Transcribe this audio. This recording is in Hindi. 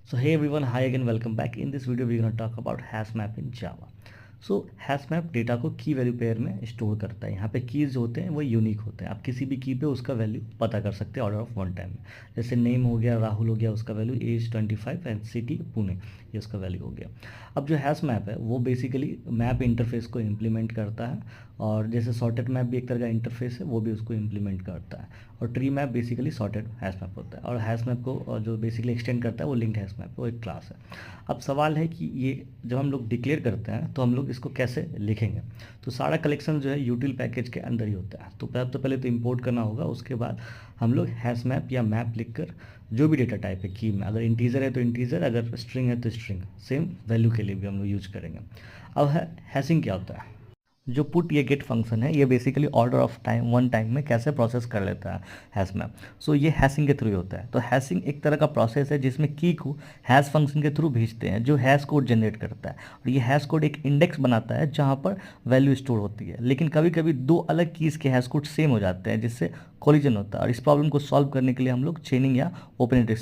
So hey everyone, hi again, welcome back. In this video we're going to talk about hash map in Java. So hash map data को की वैल्यू पेयर में स्टोर करता है। यहाँ पे कीज़ जो होते हैं वो यूनिक होते हैं। आप किसी भी की पे उसका वैल्यू पता कर सकते हैं ऑर्डर ऑफ वन टाइम में। जैसे नेम हो गया, राहुल हो गया, उसका value age 25 and city Pune, ये उसका वैल्यू हो गया। अब जो हैश मैप है वो बेसिकली मैप इंटरफेस को इम्प्लीमेंट करता है, और जैसे सॉर्टेड मैप भी एक तरह का इंटरफेस है वो भी उसको इम्प्लीमेंट करता है। और tree map basically sorted hash map होता है, और हैश मैप को जो बेसिकली एक्सटेंड करता है वो लिंक्ड हैश मैप, वो एक क्लास है। अब सवाल है कि ये जब हम लोग डिक्लेयर करते हैं तो हम लोग इसको कैसे लिखेंगे। तो सारा कलेक्शन जो है यूटिल पैकेज के अंदर ही होता है। तो पहले तो इंपोर्ट करना होगा, उसके बाद हम लोग हैश मैप या मैप लिखकर जो भी डेटा टाइप है की में, अगर इंटीजर है तो इंटीजर, अगर स्ट्रिंग है तो स्ट्रिंग, सेम वैल्यू के लिए भी हम लोग यूज करेंगे। अब है हैशिंग क्या होता है। जो पुट ये गेट फंक्शन है ये basically order of time one time में कैसे प्रोसेस कर लेता है हैश मैप। सो ये हैशिंग के थ्रू ही होता है। तो हैशिंग एक तरह का प्रोसेस है जिसमें की को हैश फंक्शन के थ्रू भेजते हैं जो हैश कोड जनरेट करता है, और ये हैश कोड एक इंडेक्स बनाता है जहाँ पर वैल्यू स्टोर होती है। लेकिन कभी कभी दो अलग कीज़ के हैश कोड सेम हो जाते हैं जिससे कोलिजन होता है, और इस प्रॉब्लम को सॉल्व करने के लिए हम लोग चेनिंग या ओपन